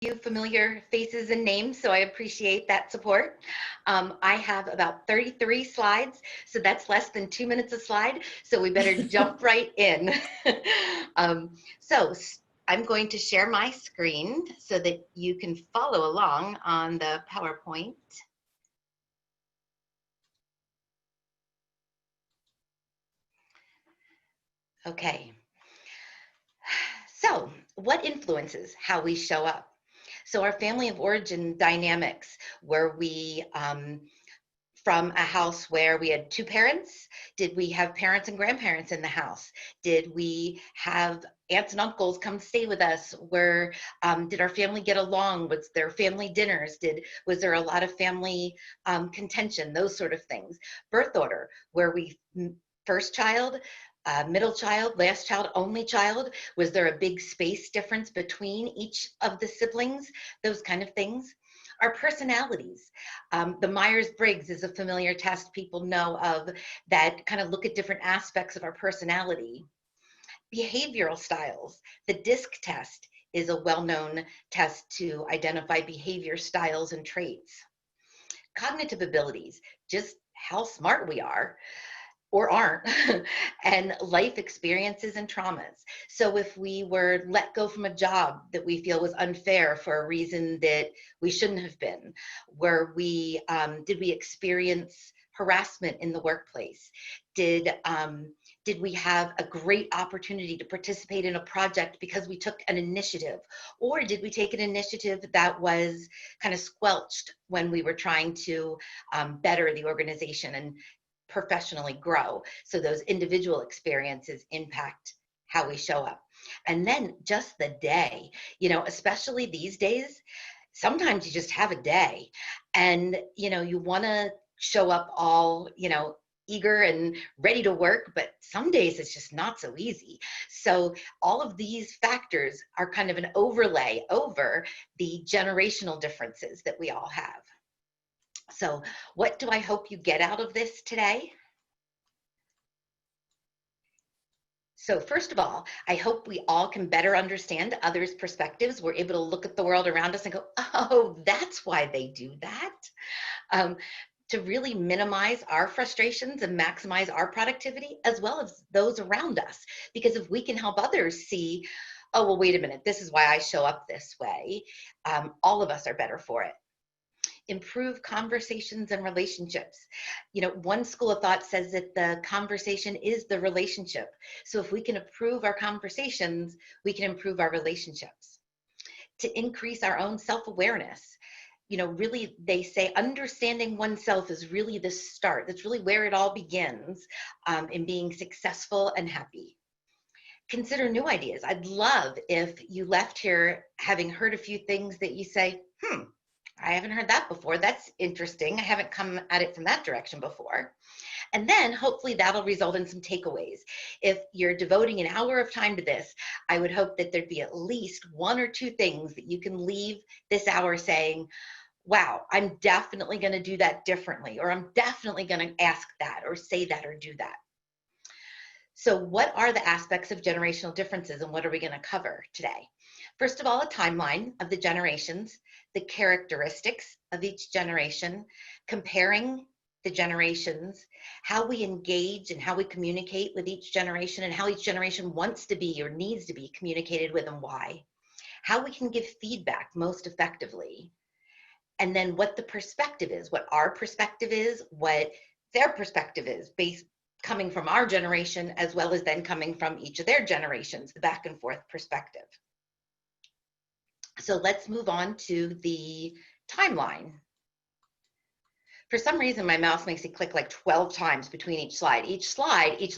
few familiar faces and names, so I appreciate that support. I have about 33 slides, so that's less than 2 minutes a slide, so we better jump right in. So I'm going to share my screen so that you can follow along on the PowerPoint. Okay. So what influences how we show up? So our family of origin dynamics, were we from a house where we had two parents? Did we have parents and grandparents in the house? Did we have aunts and uncles come stay with us? Did our family get along? Was there family dinners? Was there a lot of family contention? Those sort of things. Birth order, were we first child, middle child, last child, only child? Was there a big space difference between each of the siblings? Those kind of things. Our personalities. The Myers-Briggs is a familiar test people know of that kind of look at different aspects of our personality. Behavioral styles. The DISC test is a well-known test to identify behavior styles and traits. Cognitive abilities, just how smart we are or aren't, and life experiences and traumas. So if we were let go from a job that we feel was unfair for a reason that we shouldn't have been, did we experience harassment in the workplace? Did we have a great opportunity to participate in a project because we took an initiative? Or did we take an initiative that was kind of squelched when we were trying to better the organization and professionally grow? So those individual experiences impact how we show up. And then just the day, especially these days, sometimes you just have a day and, you want to show up all, eager and ready to work, but some days it's just not so easy. So all of these factors are kind of an overlay over the generational differences that we all have. So what do I hope you get out of this today? So first of all, I hope we all can better understand others' perspectives. We're able to look at the world around us and go, oh, that's why they do that. To really minimize our frustrations and maximize our productivity as well as those around us. Because if we can help others see, oh, well, wait a minute, this is why I show up this way, all of us are better for it. Improve conversations and relationships. One school of thought says that the conversation is the relationship. So if we can improve our conversations, we can improve our relationships. To increase our own self-awareness. Really, they say understanding oneself is really the start. That's really where it all begins in being successful and happy. Consider new ideas. I'd love if you left here having heard a few things that you say, I haven't heard that before. That's interesting. I haven't come at it from that direction before. And then hopefully that'll result in some takeaways. If you're devoting an hour of time to this, I would hope that there'd be at least one or two things that you can leave this hour saying, wow, I'm definitely going to do that differently, or I'm definitely going to ask that or say that or do that. So what are the aspects of generational differences and what are we going to cover today? First of all, a timeline of the generations, the characteristics of each generation, comparing the generations, how we engage and how we communicate with each generation and how each generation wants to be or needs to be communicated with and why, how we can give feedback most effectively, and then what the perspective is, what our perspective is, what their perspective is, coming from our generation as well as then coming from each of their generations, the back and forth perspective. So let's move on to the timeline. For some reason, my mouse makes it click like 12 times between each slide. Each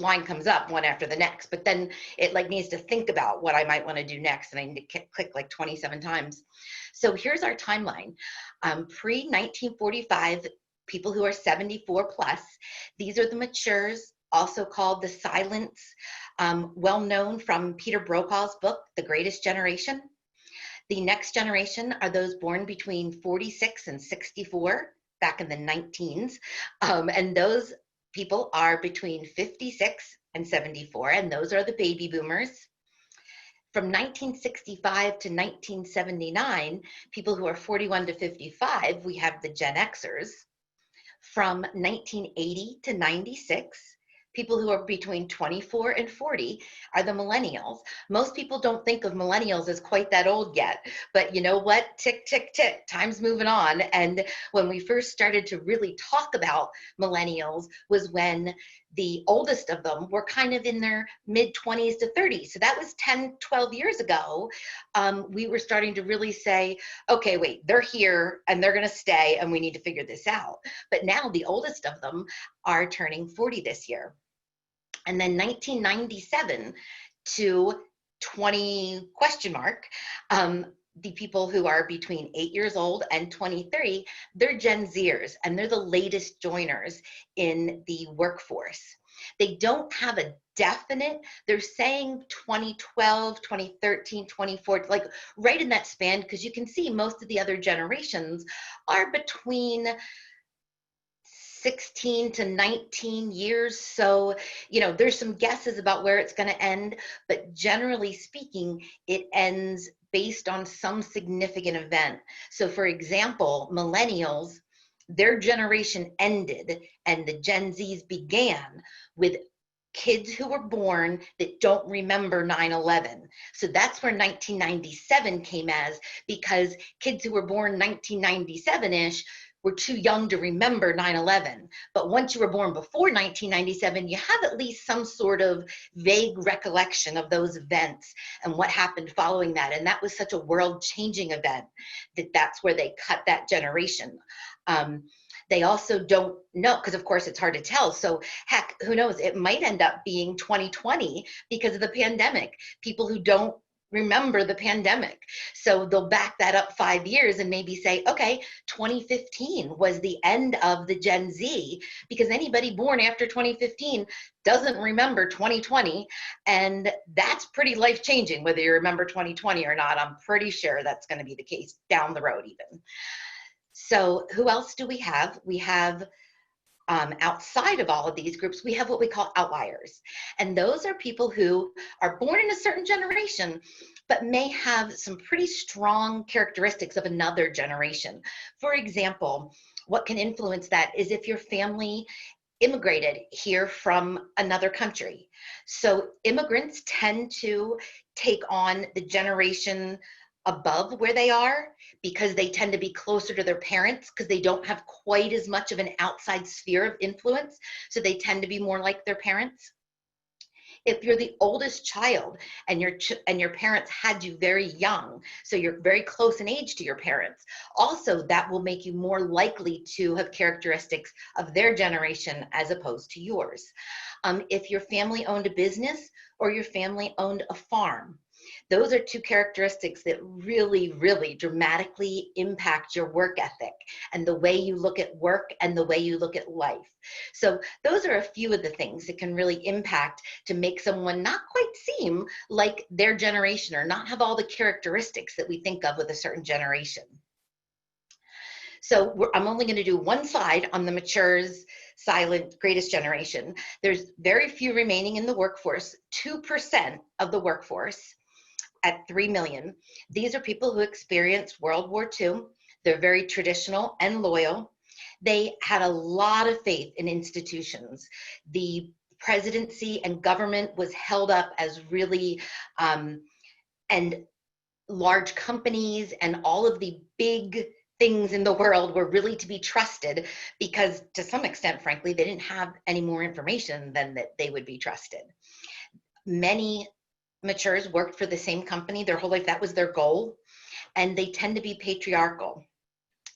line comes up one after the next, but then it needs to think about what I might want to do next, and I need to click like 27 times. So here's our timeline. Pre-1945, people who are 74 plus, these are the matures, also called the silents, well known from Peter Brokaw's book, The Greatest Generation. The next generation are those born between 46 and 64, back in the 19s, and those people are between 56 and 74, and those are the baby boomers. From 1965 to 1979, people who are 41 to 55, we have the Gen Xers. From 1980 to 96, people who are between 24 and 40 are the millennials. Most people don't think of millennials as quite that old yet, but you know what? Tick, tick, tick, time's moving on. And when we first started to really talk about millennials was when the oldest of them were kind of in their mid 20s to 30s. So that was 10, 12 years ago. We were starting to really say, okay, wait, they're here and they're going to stay and we need to figure this out. But now the oldest of them are turning 40 this year. And then 1997 to 20 question mark, the people who are between 8 years old and 23, they're Gen Zers, and they're the latest joiners in the workforce. They don't have a definite, they're saying 2012, 2013, 2014, like right in that span, because you can see most of the other generations are between 16 to 19 years. So, you know, there's some guesses about where it's going to end, but generally speaking, it ends based on some significant event. So for example, millennials, their generation ended and the Gen Zs began with kids who were born that don't remember 9/11. So that's where 1997 came as, because kids who were born 1997-ish were too young to remember 9/11. But once you were born before 1997, you have at least some sort of vague recollection of those events and what happened following that. And that was such a world-changing event that that's where they cut that generation. They also don't know, because of course it's hard to tell. So heck, who knows? It might end up being 2020 because of the pandemic. People who don't remember the pandemic. So they'll back that up 5 years and maybe say, okay, 2015 was the end of the Gen Z, because anybody born after 2015 doesn't remember 2020. And that's pretty life-changing, whether you remember 2020 or not. I'm pretty sure that's going to be the case down the road even. So who else do we have? We have outside of all of these groups, we have what we call outliers. And those are people who are born in a certain generation, but may have some pretty strong characteristics of another generation. For example, what can influence that is if your family immigrated here from another country. So immigrants tend to take on the generation above where they are, because they tend to be closer to their parents because they don't have quite as much of an outside sphere of influence. So they tend to be more like their parents. If you're the oldest child and your parents had you very young, so you're very close in age to your parents, also that will make you more likely to have characteristics of their generation as opposed to yours. If your family owned a business or your family owned a farm, those are two characteristics that really, really dramatically impact your work ethic and the way you look at work and the way you look at life. So those are a few of the things that can really impact to make someone not quite seem like their generation or not have all the characteristics that we think of with a certain generation. So I'm only going to do one slide on the matures, silent, greatest generation. There's very few remaining in the workforce, 2% of the workforce at 3 million. These are people who experienced World War II. They're very traditional and loyal. They had a lot of faith in institutions. The presidency and government was held up as really, and large companies and all of the big things in the world were really to be trusted, because to some extent, frankly, they didn't have any more information than that they would be trusted. Many matures worked for the same company their whole life. That was their goal. And they tend to be patriarchal.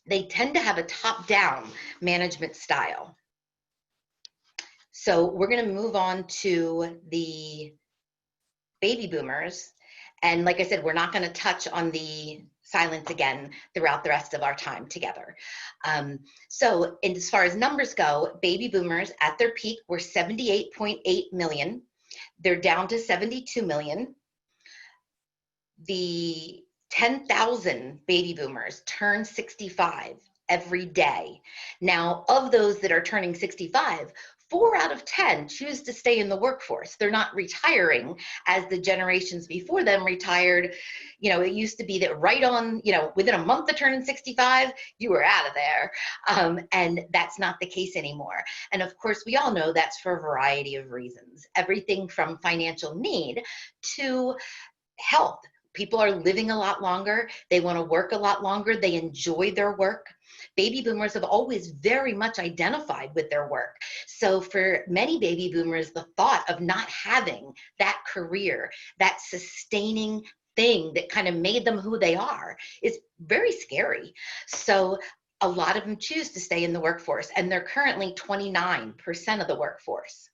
They tend to have a top-down management style. So we're going to move on to the baby boomers. And like I said, we're not going to touch on the silence again throughout the rest of our time together. So as far as numbers go, baby boomers at their peak were 78.8 million. They're down to 72 million. The 10,000 baby boomers turn 65 every day. Now, of those that are turning 65, 4 out of 10 choose to stay in the workforce. They're not retiring as the generations before them retired. You know, it used to be that right on, you know, within a month of turning 65, you were out of there. And that's not the case anymore. And of course, we all know that's for a variety of reasons. Everything from financial need to health. People are living a lot longer. They want to work a lot longer. They enjoy their work. Baby boomers have always very much identified with their work. So for many baby boomers, the thought of not having that career, that sustaining thing that kind of made them who they are, is very scary. So a lot of them choose to stay in the workforce, and they're currently 29% of the workforce.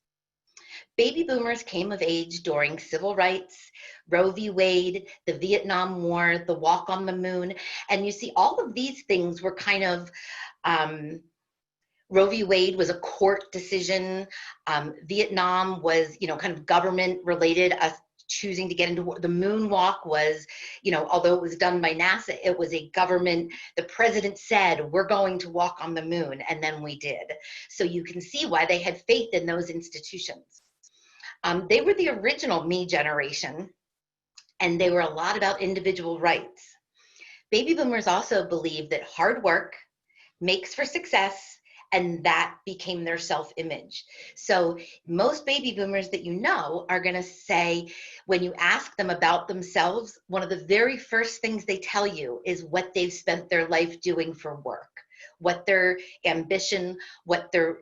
Baby boomers came of age during civil rights, Roe v. Wade, the Vietnam War, the walk on the moon. And you see, all of these things were kind of, Roe v. Wade was a court decision. Vietnam was, you know, kind of government related, us choosing to get into war. The moonwalk was, you know, although it was done by NASA, it was a government, the president said, we're going to walk on the moon, and then we did. So you can see why they had faith in those institutions. They were the original me generation, and they were a lot about individual rights. Baby boomers also believed that hard work makes for success, and that became their self-image. So most baby boomers that you know are going to say, when you ask them about themselves, one of the very first things they tell you is what they've spent their life doing for work, what their ambition, what their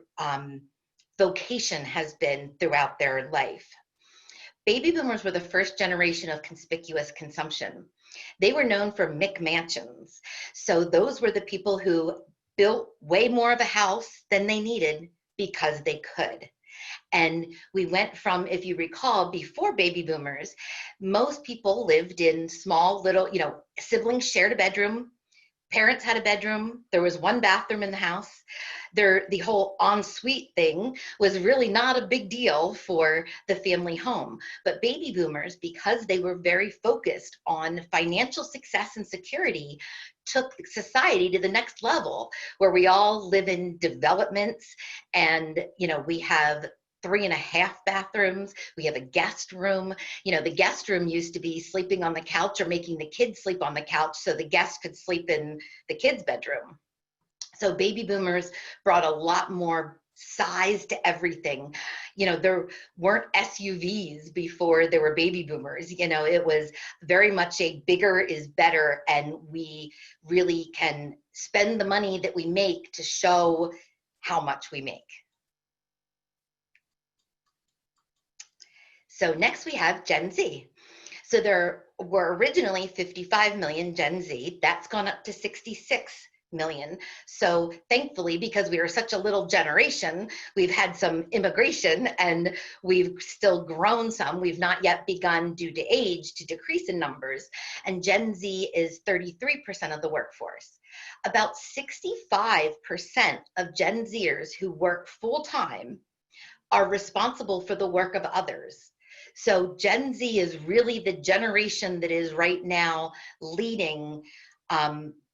vocation has been throughout their life. Baby boomers were the first generation of conspicuous consumption. They were known for McMansions. So those were the people who built way more of a house than they needed because they could. And we went from, if you recall, before baby boomers, most people lived in small little, you know, siblings shared a bedroom. Parents had a bedroom. There was one bathroom in the house. The whole ensuite thing was really not a big deal for the family home. But baby boomers, because they were very focused on financial success and security, took society to the next level, where we all live in developments, and, you know, we have 3.5 bathrooms. We have a guest room. You know, the guest room used to be sleeping on the couch or making the kids sleep on the couch so the guests could sleep in the kids' bedroom. So baby boomers brought a lot more size to everything. You know, there weren't SUVs before there were baby boomers. You know, it was very much a bigger is better, and we really can spend the money that we make to show how much we make. So next we have Gen Z. So there were originally 55 million Gen Z. That's gone up to 66 million. So thankfully, because we are such a little generation, we've had some immigration, and we've still grown some. We've not yet begun, due to age, to decrease in numbers. And Gen Z is 33% of the workforce. About 65% of Gen Zers who work full-time are responsible for the work of others. So Gen Z is really the generation that is right now leading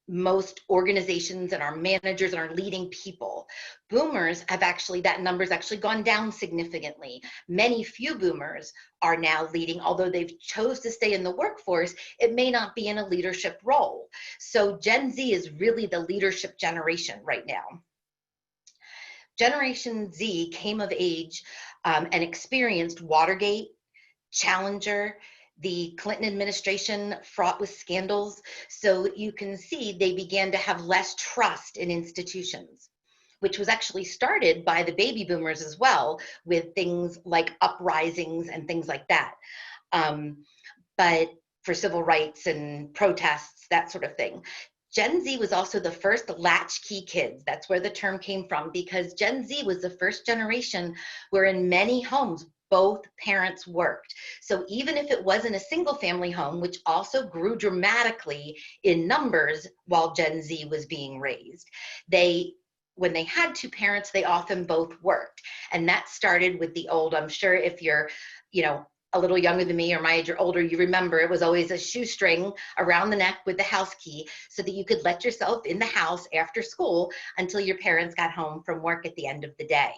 most organizations, and our managers and our leading people. Boomers have actually, that number's actually gone down significantly. Many few boomers are now leading, although they've chose to stay in the workforce, it may not be in a leadership role. So Gen Z is really the leadership generation right now. Generation Z came of age and experienced Watergate, Challenger, the Clinton administration fraught with scandals. So you can see they began to have less trust in institutions, which was actually started by the baby boomers as well, with things like uprisings and things like that. But for civil rights and protests, that sort of thing. Gen Z was also the first latchkey kids. That's where the term came from, because Gen Z was the first generation where in many homes, both parents worked. So even if it wasn't a single family home, which also grew dramatically in numbers while Gen Z was being raised, when they had two parents, they often both worked. And that started with the old, I'm sure if you're, you know, a little younger than me or my age or older, you remember it was always a shoestring around the neck with the house key so that you could let yourself in the house after school until your parents got home from work at the end of the day.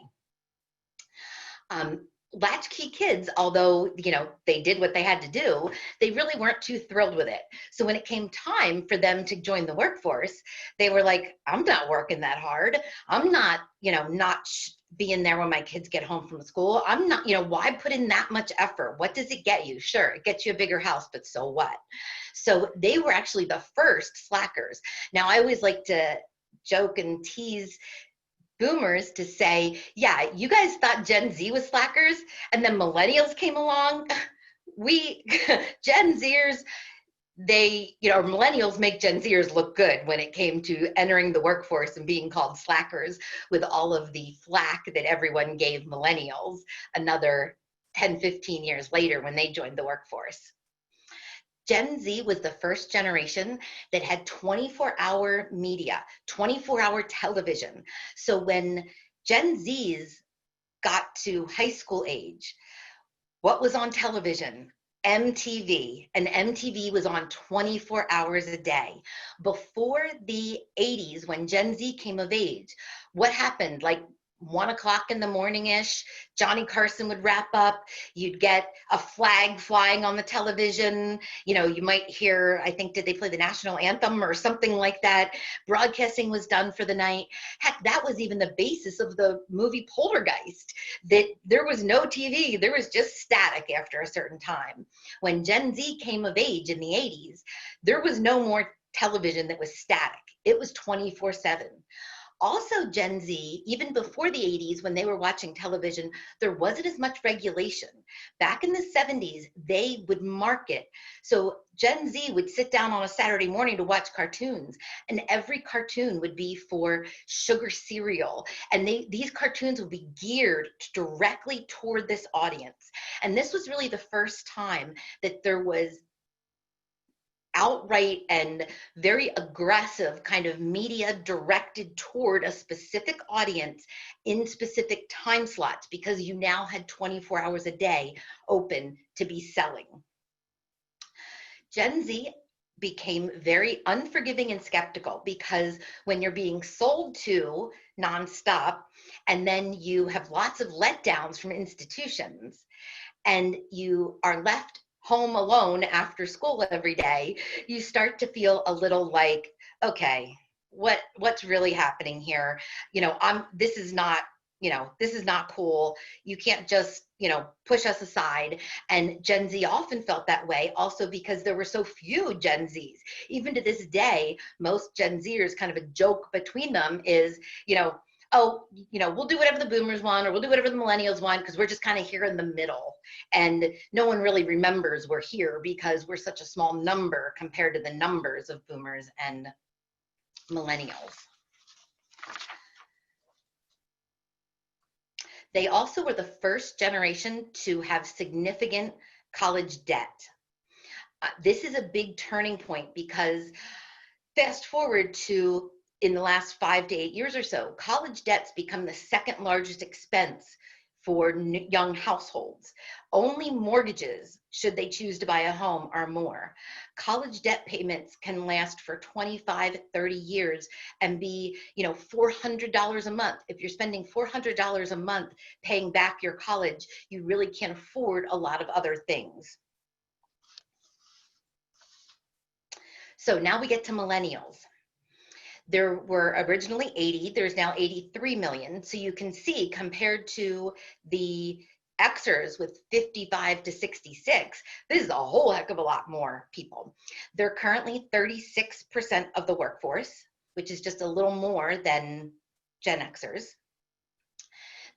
Latchkey kids, although, they did what they had to do, they really weren't too thrilled with it. So when it came time for them to join the workforce, they were like, I'm not working that hard. I'm not, not being there when my kids get home from school. I'm not, why put in that much effort? What does it get you? Sure, it gets you a bigger house, but so what? So they were actually the first slackers. Now, I always like to joke and tease boomers to say, yeah, you guys thought Gen Z was slackers, and then millennials came along. We, Gen Zers, millennials make Gen Zers look good when it came to entering the workforce and being called slackers, with all of the flack that everyone gave millennials another 10, 15 years later when they joined the workforce. Gen Z was the first generation that had 24-hour media, 24-hour television. So when Gen Zs got to high school age, what was on television? MTV, and MTV was on 24 hours a day. Before the 80s, when Gen Z came of age, what happened? Like 1 o'clock in the morning-ish, Johnny Carson would wrap up. You'd get a flag flying on the television. You might hear, I think, did they play the national anthem or something like that? Broadcasting was done for the night. Heck, that was even the basis of the movie Poltergeist, that there was no TV. There was just static after a certain time. When Gen Z came of age in the 80s, there was no more television that was static. It was 24/7. Also, Gen Z, even before the 80s, when they were watching television, there wasn't as much regulation. Back in the 70s, they would market. So Gen Z would sit down on a Saturday morning to watch cartoons, and every cartoon would be for sugar cereal. And these cartoons would be geared directly toward this audience. And this was really the first time that there was outright and very aggressive kind of media directed toward a specific audience in specific time slots, because you now had 24 hours a day open to be selling. Gen Z became very unforgiving and skeptical, because when you're being sold to nonstop, and then you have lots of letdowns from institutions, and you are left home alone after school every day, you start to feel a little like, okay, what's really happening here? This is not cool. You can't just, push us aside. And Gen Z often felt that way also because there were so few Gen Zs. Even to this day, most Gen Zers, kind of a joke between them is, oh, we'll do whatever the boomers want, or we'll do whatever the millennials want, because we're just kind of here in the middle. And no one really remembers we're here because we're such a small number compared to the numbers of boomers and millennials. They also were the first generation to have significant college debt. This is a big turning point, because fast forward to in the last 5 to 8 years or so, college debt's become the second largest expense for young households. Only mortgages, should they choose to buy a home, are more. College debt payments can last for 25, 30 years and be, $400 a month. If you're spending $400 a month paying back your college, you really can't afford a lot of other things. So now we get to millennials. There were originally 80, there's now 83 million. So you can see, compared to the Xers with 55 to 66, this is a whole heck of a lot more people. They're currently 36% of the workforce, which is just a little more than Gen Xers.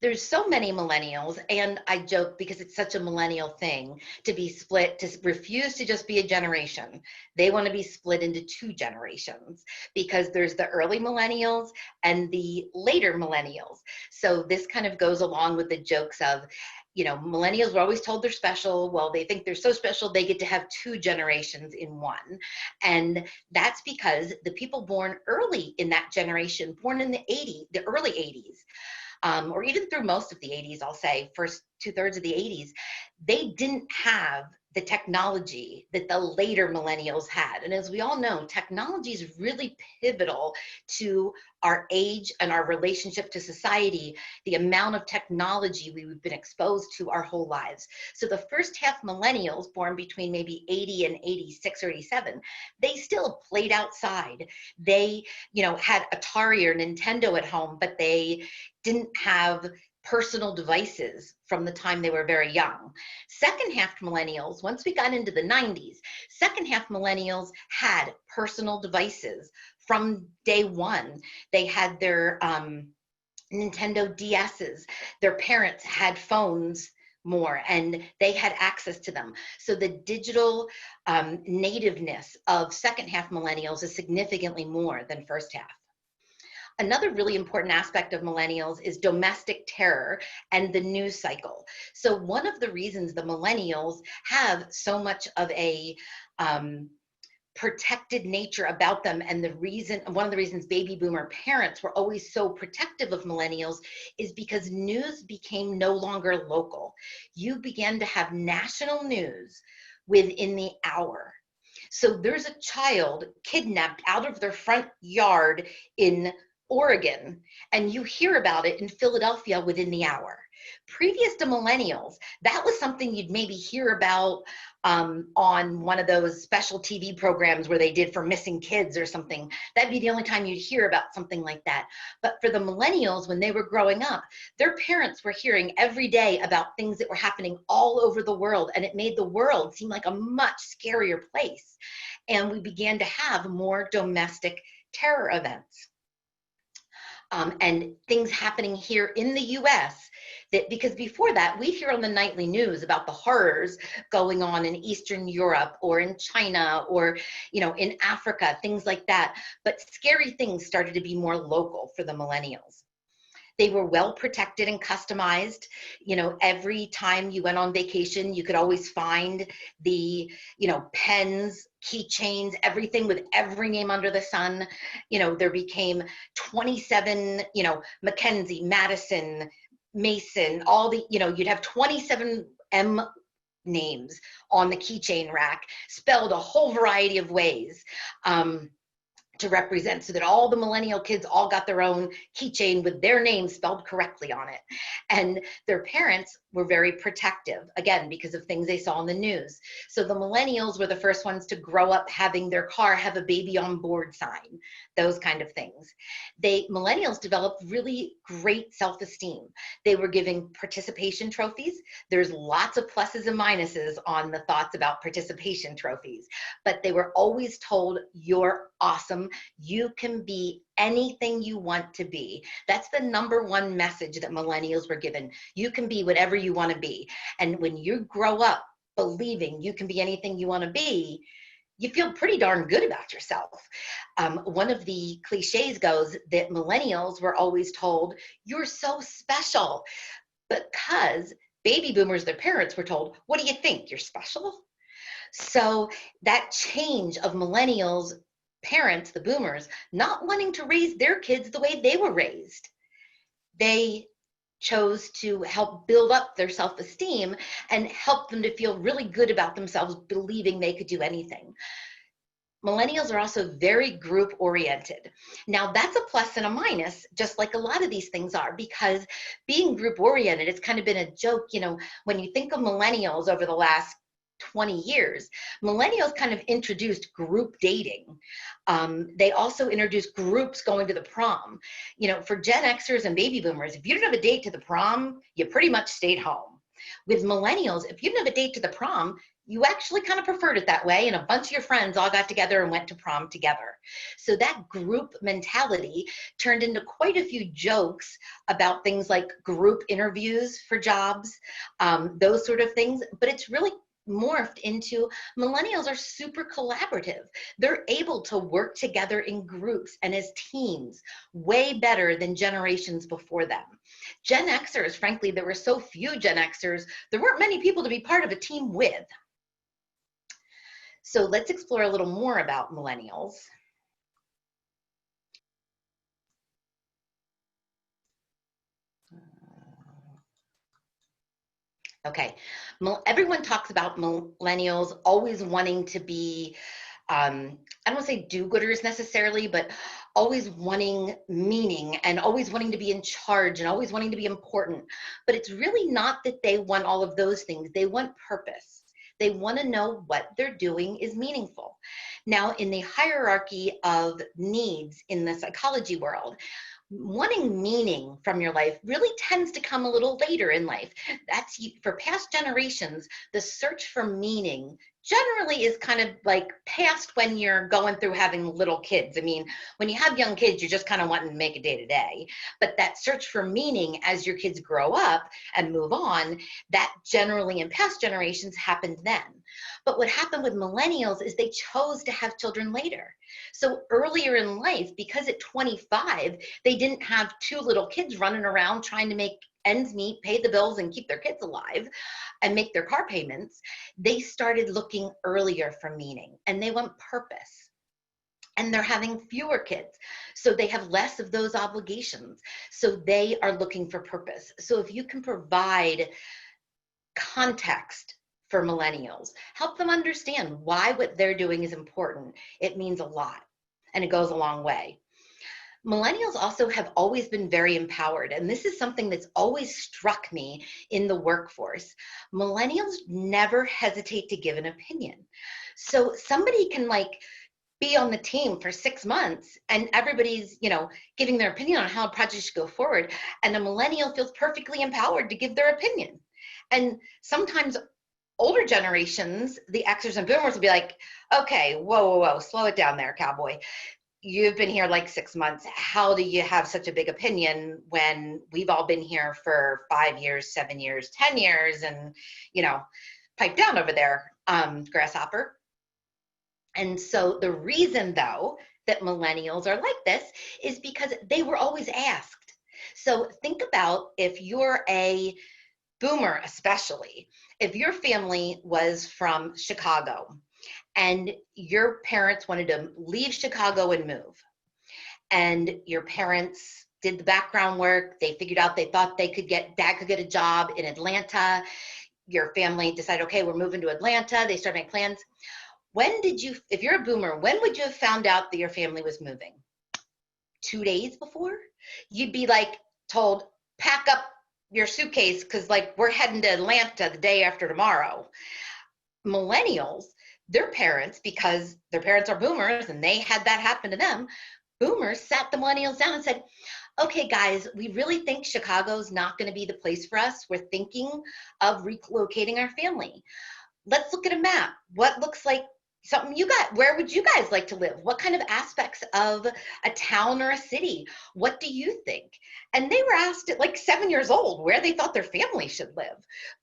There's so many millennials, and I joke because it's such a millennial thing to be split, to refuse to just be a generation. They want to be split into 2 generations, because there's the early millennials and the later millennials. So this kind of goes along with the jokes of, millennials were always told they're special. Well, they think they're so special, they get to have 2 generations in one. And that's because the people born early in that generation, born in the early 80s, or even through most of the 80s, I'll say, first 2/3 of the 80s, they didn't have the technology that the later millennials had. And as we all know, technology is really pivotal to our age and our relationship to society, the amount of technology we've been exposed to our whole lives. So the first half millennials, born between maybe 80 and 86 or 87, they still played outside. They, had Atari or Nintendo at home, but they didn't have personal devices from the time they were very young. Second half millennials, once we got into the 90s, second half millennials had personal devices from day one. They had their Nintendo DSs. Their parents had phones more and they had access to them. So the digital nativeness of second half millennials is significantly more than first half. Another really important aspect of millennials is domestic terror and the news cycle. So one of the reasons the millennials have so much of a protected nature about them, and one of the reasons baby boomer parents were always so protective of millennials, is because news became no longer local. You began to have national news within the hour. So there's a child kidnapped out of their front yard in Oregon, and you hear about it in Philadelphia within the hour. Previous to millennials, that was something you'd maybe hear about on one of those special TV programs where they did for missing kids or something. That'd be the only time you'd hear about something like that. But for the millennials, when they were growing up, their parents were hearing every day about things that were happening all over the world, and it made the world seem like a much scarier place. And we began to have more domestic terror events. And things happening here in the US, that because before that we'd hear on the nightly news about the horrors going on in Eastern Europe or in China or in Africa, things like that. But scary things started to be more local for the millennials. They were well protected and customized. Every time you went on vacation, you could always find the, pens, keychains, everything with every name under the sun. There became 27, Mackenzie, Madison, Mason, all the, you'd have 27 M names on the keychain rack, spelled a whole variety of ways. To represent, so that all the millennial kids all got their own keychain with their name spelled correctly on it. And their parents were very protective, again, because of things they saw in the news. So the millennials were the first ones to grow up having their car have a baby on board sign, those kind of things. Millennials developed really great self-esteem. They were giving participation trophies. There's lots of pluses and minuses on the thoughts about participation trophies, but they were always told, you're awesome. You can be anything you want to be. That's the number one message that millennials were given. You can be whatever you want to be. And when you grow up believing you can be anything you want to be, you feel pretty darn good about yourself. One of the cliches goes that millennials were always told, you're so special, because baby boomers, their parents, were told, what do you think, you're special? So that change of millennials parents, the boomers, not wanting to raise their kids the way they were raised. They chose to help build up their self-esteem and help them to feel really good about themselves, believing they could do anything. Millennials are also very group oriented. Now that's a plus and a minus, just like a lot of these things are, because being group oriented, it's kind of been a joke, when you think of millennials over the last 20 years, millennials kind of introduced group dating. They also introduced groups going to the prom. For Gen Xers and baby boomers, if you didn't have a date to the prom, you pretty much stayed home. With millennials, if you didn't have a date to the prom, you actually kind of preferred it that way, and a bunch of your friends all got together and went to prom together. So that group mentality turned into quite a few jokes about things like group interviews for jobs, those sort of things, but it's really morphed into millennials are super collaborative. They're able to work together in groups and as teams way better than generations before them. Gen Xers, frankly, there were so few Gen Xers, there weren't many people to be part of a team with. So let's explore a little more about millennials. Okay. Everyone talks about millennials always wanting to be, I don't want to say do-gooders necessarily, but always wanting meaning and always wanting to be in charge and always wanting to be important. But it's really not that they want all of those things. They want purpose. They want to know what they're doing is meaningful. Now, in the hierarchy of needs in the psychology world, wanting meaning from your life really tends to come a little later in life. That's for past generations, the search for meaning generally is kind of like past when you're going through having little kids. I mean, when you have young kids, you're just kind of wanting to make it day to day. But that search for meaning as your kids grow up and move on, that generally in past generations happened then. But what happened with millennials is they chose to have children later. So earlier in life, because at 25, they didn't have two little kids running around trying to make ends meet, pay the bills, and keep their kids alive and make their car payments, they started looking earlier for meaning and they want purpose. And they're having fewer kids. So they have less of those obligations. So they are looking for purpose. So if you can provide context for millennials, help them understand why what they're doing is important, it means a lot and it goes a long way. Millennials also have always been very empowered, and this is something that's always struck me in the workforce. Millennials never hesitate to give an opinion. So somebody can be on the team for 6 months and everybody's, giving their opinion on how a project should go forward, and a millennial feels perfectly empowered to give their opinion. And sometimes older generations, the Xers and boomers will be like, okay, whoa, slow it down there, cowboy. You've been here 6 months. How do you have such a big opinion when we've all been here for 5 years, 7 years, 10 years, and, pipe down over there, grasshopper. And so the reason, though, that millennials are like this is because they were always asked. So think about if you're a boomer, especially, if your family was from Chicago and your parents wanted to leave Chicago and move, and your parents did the background work, they figured out, they thought dad could get a job in Atlanta, your family decided, okay, we're moving to Atlanta, they started making plans. If you're a boomer, when would you have found out that your family was moving? 2 days before? You'd be told, pack up your suitcase because we're heading to Atlanta the day after tomorrow. Millennials, their parents, because their parents are boomers and they had that happen to them, boomers sat the millennials down and said, okay, guys, we really think Chicago's not going to be the place for us. We're thinking of relocating our family. Let's look at a map. What looks like something you got? Where would you guys like to live? What kind of aspects of a town or a city? What do you think? And they were asked at 7 years old where they thought their family should live.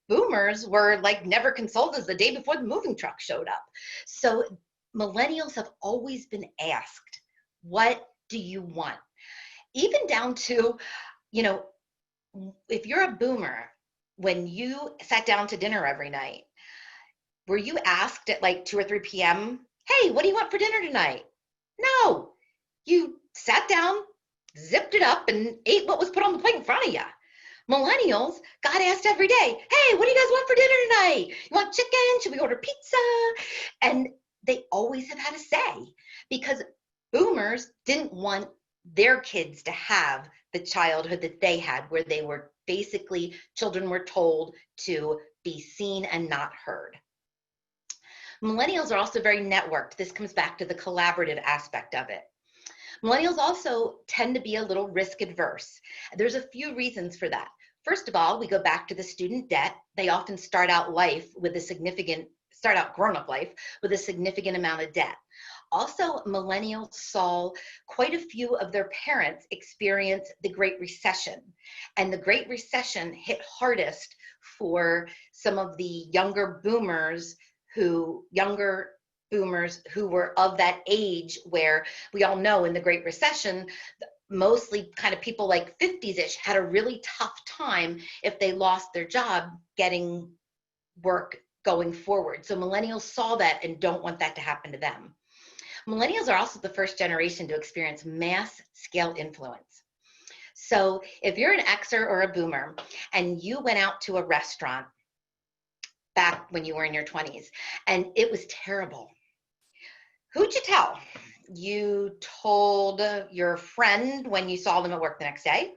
Boomers were never consulted the day before the moving truck showed up. So millennials have always been asked, what do you want? Even down to, if you're a boomer, when you sat down to dinner every night, were you asked at 2 or 3 p.m., hey, what do you want for dinner tonight? No, you sat down, zipped it up, and ate what was put on the plate in front of you. Millennials got asked every day, hey, what do you guys want for dinner tonight? You want chicken? Should we order pizza? And they always have had a say because boomers didn't want their kids to have the childhood that they had, where they were basically, children were told to be seen and not heard. Millennials are also very networked. This comes back to the collaborative aspect of it. Millennials also tend to be a little risk adverse. There's a few reasons for that. First of all, we go back to the student debt. They often start out grown-up life with a significant amount of debt. Also, millennials saw quite a few of their parents experience the Great Recession. And the Great Recession hit hardest for some of the younger boomers who were of that age where we all know in the Great Recession, mostly kind of people 50s-ish had a really tough time if they lost their job getting work going forward. So millennials saw that and don't want that to happen to them. Millennials are also the first generation to experience mass scale influence. So if you're an Xer or a boomer and you went out to a restaurant back when you were in your 20s. And it was terrible. Who'd you tell? You told your friend when you saw them at work the next day.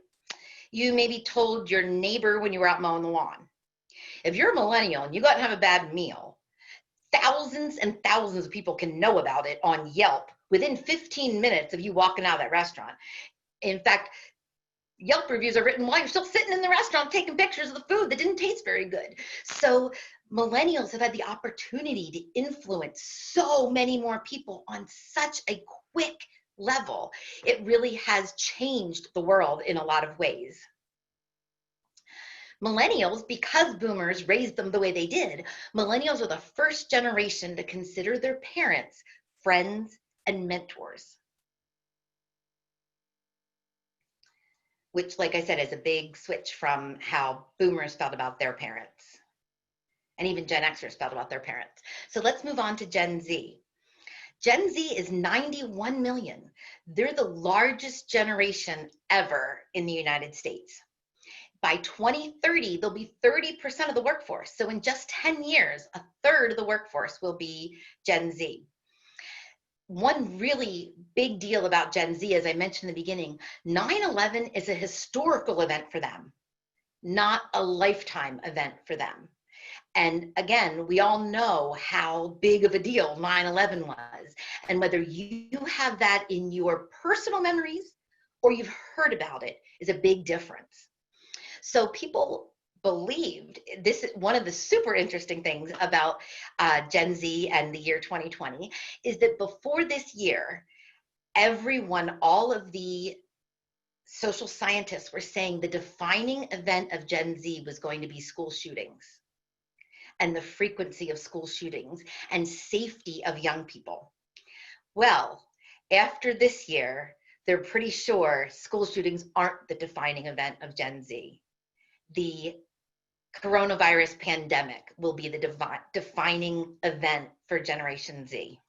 You maybe told your neighbor when you were out mowing the lawn. If you're a millennial and you go out and have a bad meal, thousands and thousands of people can know about it on Yelp within 15 minutes of you walking out of that restaurant. In fact, Yelp reviews are written while you're still sitting in the restaurant taking pictures of the food that didn't taste very good. So millennials have had the opportunity to influence so many more people on such a quick level. It really has changed the world in a lot of ways. Millennials, because boomers raised them the way they did, millennials are the first generation to consider their parents friends and mentors. Which, like I said, is a big switch from how boomers felt about their parents. And even Gen Xers felt about their parents. So let's move on to Gen Z. Gen Z is 91 million. They're the largest generation ever in the United States. By 2030, they'll be 30% of the workforce. So in just 10 years, a third of the workforce will be Gen Z. One really big deal about Gen Z, as I mentioned in the beginning, 9/11 is a historical event for them, not a lifetime event for them. And again, we all know how big of a deal 9/11 was. And whether you have that in your personal memories or you've heard about it is a big difference. So people believed, this is one of the super interesting things about Gen Z and the year 2020, is that before this year, everyone, all of the social scientists were saying the defining event of Gen Z was going to be school shootings and the frequency of school shootings and safety of young people. Well, after this year, they're pretty sure school shootings aren't the defining event of Gen Z. The coronavirus pandemic will be the defining event for Generation Z.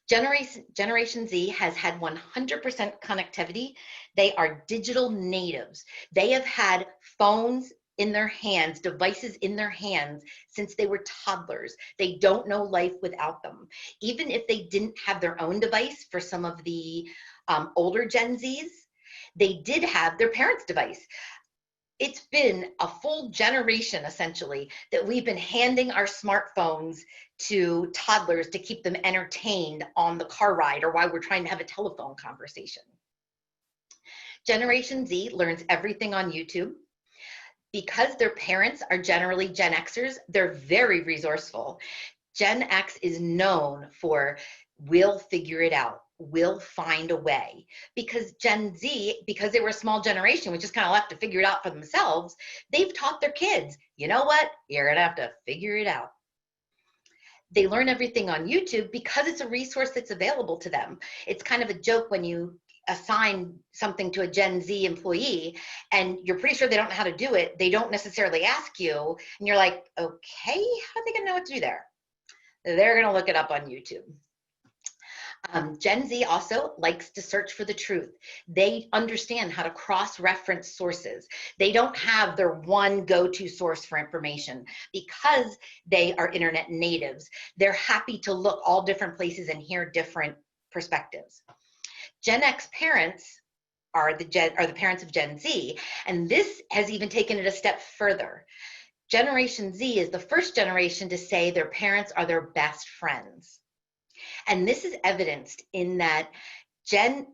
Generation Z has had 100% connectivity. They are digital natives. They have had phones in their hands, devices in their hands since they were toddlers. They don't know life without them. Even if they didn't have their own device for some of the older Gen Zs, they did have their parents' device. It's been a full generation, essentially, that we've been handing our smartphones to toddlers to keep them entertained on the car ride or while we're trying to have a telephone conversation. Generation Z learns everything on YouTube. Because their parents are generally Gen Xers, they're very resourceful. Gen X is known for, we'll figure it out. Will find a way. Because Gen Z, because they were a small generation, which is kind of left to figure it out for themselves, they've taught their kids, you know what, you're gonna have to figure it out. They learn everything on YouTube because it's a resource that's available to them. It's kind of a joke when you assign something to a Gen Z employee and you're pretty sure they don't know how to do it. They don't necessarily ask you, and you're like, okay, how are they gonna know what to do there? They're gonna look it up on YouTube. Gen Z also likes to search for the truth. They understand how to cross-reference sources. They don't have their one go-to source for information because they are internet natives. They're happy to look all different places and hear different perspectives. Gen X parents are the parents of Gen Z, and this has even taken it a step further. Generation Z is the first generation to say their parents are their best friends. And this is evidenced in that Gen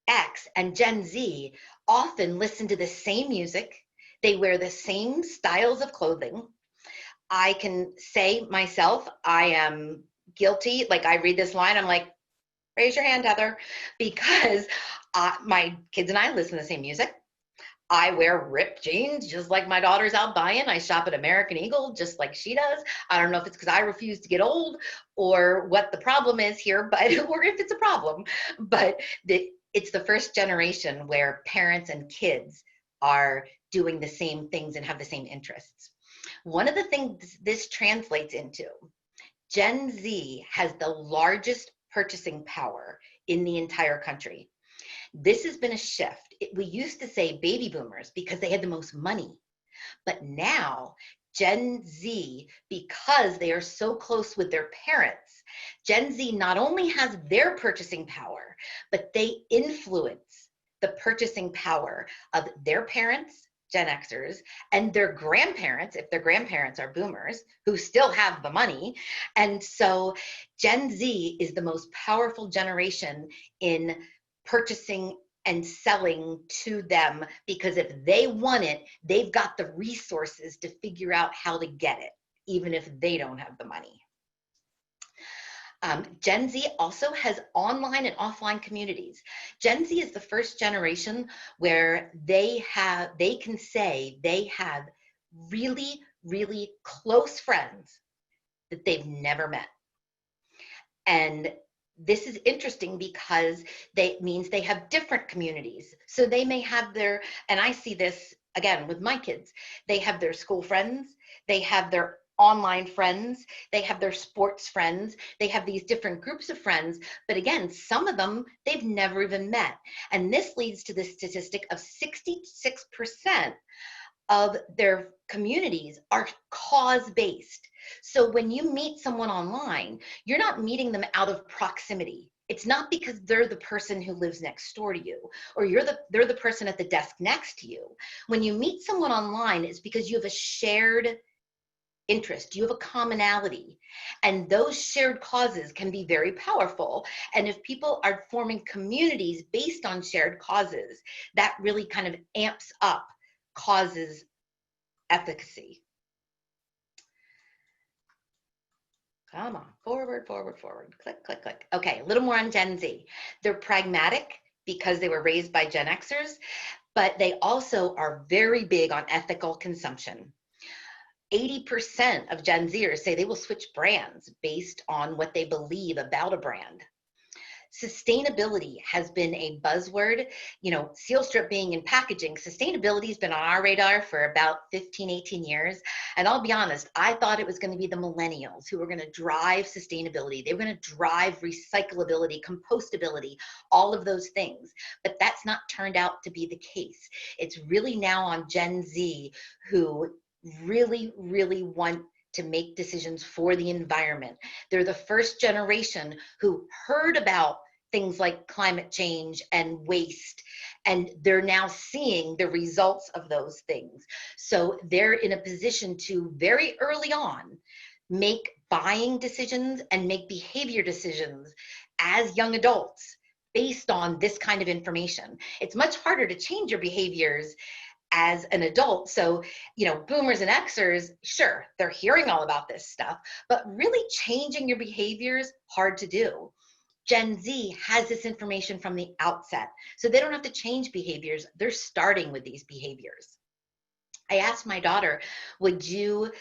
X and Gen Z often listen to the same music. They wear the same styles of clothing. I can say myself, I am guilty. Like I read this line, I'm like, raise your hand, Heather, because my kids and I listen to the same music. I wear ripped jeans just like my daughter's out buying. I shop at American Eagle just like she does. I don't know if it's because I refuse to get old or what the problem is here, but or if it's a problem. But it's the first generation where parents and kids are doing the same things and have the same interests. One of the things this translates into, Gen Z has the largest purchasing power in the entire country. This has been a shift. We used to say baby boomers because they had the most money, but now Gen Z, because they are so close with their parents, Gen Z not only has their purchasing power, but they influence the purchasing power of their parents, Gen Xers, and their grandparents, if their grandparents are boomers, who still have the money. And so Gen Z is the most powerful generation in purchasing and selling to them, because if they want it, they've got the resources to figure out how to get it, even if they don't have the money. Gen Z also has online and offline communities. Gen Z is the first generation where they can say they have really, really close friends that they've never met. And this is interesting because it means they have different communities. So they may have their, and I see this again with my kids, they have their school friends, they have their online friends, they have their sports friends, they have these different groups of friends, but again, some of them they've never even met. And this leads to the statistic of 66% of their communities are cause-based. So when you meet someone online, you're not meeting them out of proximity. It's not because they're the person who lives next door to you, or they're the person at the desk next to you. When you meet someone online, it's because you have a shared interest, you have a commonality, and those shared causes can be very powerful. And if people are forming communities based on shared causes, that really kind of amps up causes efficacy. Come on, forward, forward, forward, click, click, click. Okay, a little more on Gen Z. They're pragmatic because they were raised by Gen Xers, but they also are very big on ethical consumption. 80% of Gen Zers say they will switch brands based on what they believe about a brand. Sustainability has been a buzzword. You know, Sealstrip being in packaging, sustainability has been on our radar for about 15, 18 years. And I'll be honest, I thought it was going to be the millennials who were going to drive sustainability. They were going to drive recyclability, compostability, all of those things. But that's not turned out to be the case. It's really now on Gen Z who really, really want to make decisions for the environment. They're the first generation who heard about things like climate change and waste, and they're now seeing the results of those things. So they're in a position to very early on make buying decisions and make behavior decisions as young adults based on this kind of information. It's much harder to change your behaviors as an adult. So, you know, boomers and Xers, sure, they're hearing all about this stuff, but really changing your behaviors, hard to do. Gen Z has this information from the outset, so they don't have to change behaviors. They're starting with these behaviors. I asked my daughter, would you,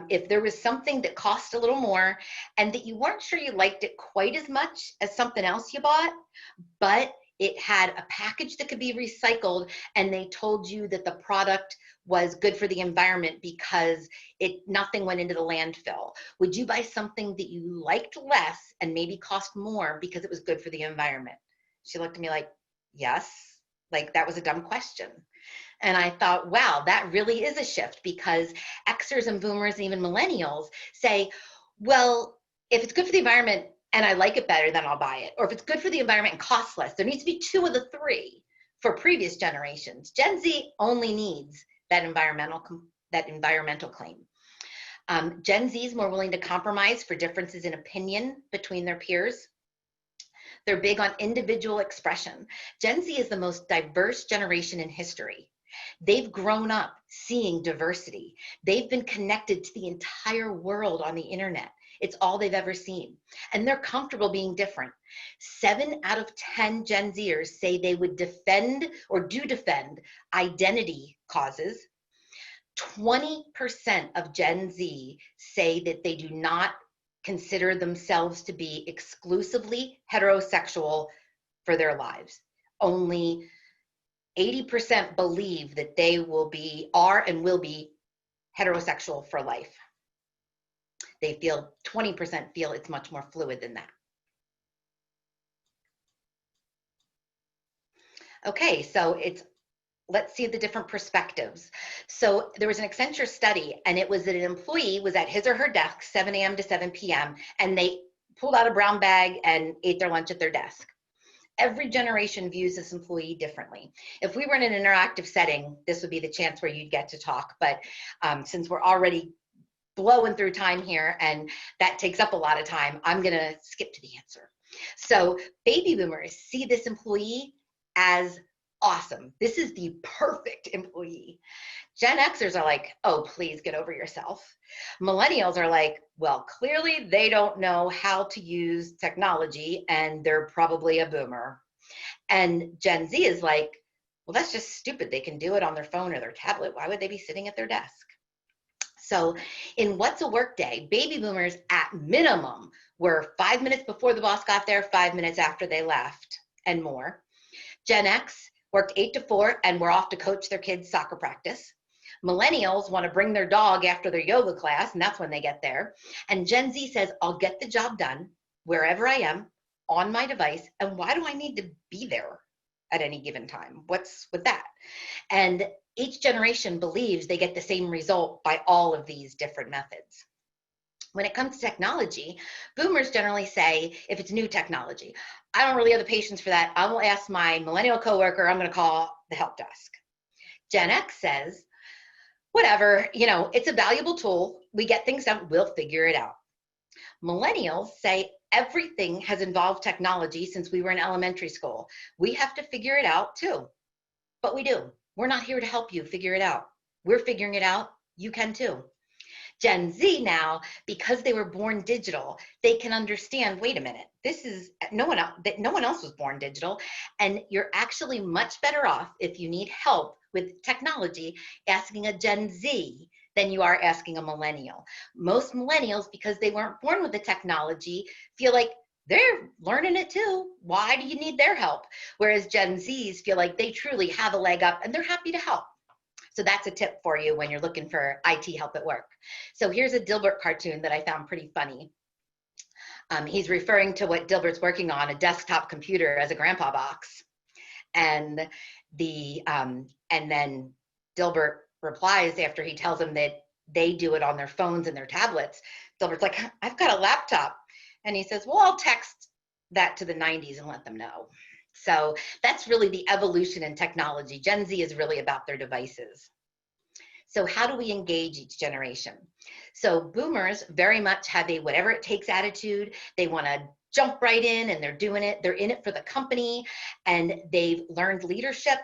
if there was something that cost a little more and that you weren't sure you liked it quite as much as something else you bought, but it had a package that could be recycled, and they told you that the product was good for the environment because nothing went into the landfill. Would you buy something that you liked less and maybe cost more because it was good for the environment? She looked at me like, yes, like that was a dumb question. And I thought, wow, that really is a shift, because Xers and boomers and even millennials say, well, if it's good for the environment and I like it better, then I'll buy it. Or if it's good for the environment and costs less, there needs to be two of the three for previous generations. Gen Z only needs that environmental claim. Gen Z is more willing to compromise for differences in opinion between their peers. They're big on individual expression. Gen Z is the most diverse generation in history. They've grown up seeing diversity. They've been connected to the entire world on the internet. It's all they've ever seen. And they're comfortable being different. 7 out of 10 Gen Zers say they would defend or do defend identity causes. 20% of Gen Z say that they do not consider themselves to be exclusively heterosexual for their lives. Only 80% believe that they are and will be heterosexual for life. They feel 20% feel it's much more fluid than that. Okay, so it's let's see the different perspectives. So there was an Accenture study, and it was that an employee was at his or her desk 7 a.m. to 7 p.m. and they pulled out a brown bag and ate their lunch at their desk. Every generation views this employee differently. If we were in an interactive setting, this would be the chance where you'd get to talk. But since we're already blowing through time here and that takes up a lot of time, I'm going to skip to the answer. So baby boomers see this employee as awesome. This is the perfect employee. Gen Xers are like, oh, please get over yourself. Millennials are like, well, clearly they don't know how to use technology and they're probably a boomer. And Gen Z is like, well, that's just stupid. They can do it on their phone or their tablet. Why would they be sitting at their desk? So in What's a Workday, baby boomers at minimum were 5 minutes before the boss got there, 5 minutes after they left, and more. Gen X worked 8 to 4 and were off to coach their kids' soccer practice. Millennials want to bring their dog after their yoga class, and that's when they get there. And Gen Z says, I'll get the job done wherever I am on my device. And why do I need to be there at any given time? What's with that? And each generation believes they get the same result by all of these different methods. When it comes to technology, boomers generally say, if it's new technology, I don't really have the patience for that. I will ask my millennial coworker, I'm going to call the help desk. Gen X says, whatever, it's a valuable tool. We get things done, we'll figure it out. Millennials say everything has involved technology since we were in elementary school. We have to figure it out too. But we do. We're not here to help you figure it out. We're figuring it out. You can too. Gen Z now, because they were born digital, they can understand, wait a minute, this is no one else was born digital, and you're actually much better off if you need help with technology asking a Gen Z than you are asking a millennial. Most millennials, because they weren't born with the technology, feel like they're learning it too. Why do you need their help? Whereas Gen Zs feel like they truly have a leg up and they're happy to help. So that's a tip for you when you're looking for IT help at work. So here's a Dilbert cartoon that I found pretty funny. He's referring to what Dilbert's working on, a desktop computer as a grandpa box. And then Dilbert replies after he tells him that they do it on their phones and their tablets. Dilbert's like, I've got a laptop. And he says, well, I'll text that to the 90s and let them know. So that's really the evolution in technology. Gen Z is really about their devices. So how do we engage each generation? So boomers very much have a whatever it takes attitude. They want to jump right in and they're doing it. They're in it for the company and they've learned leadership,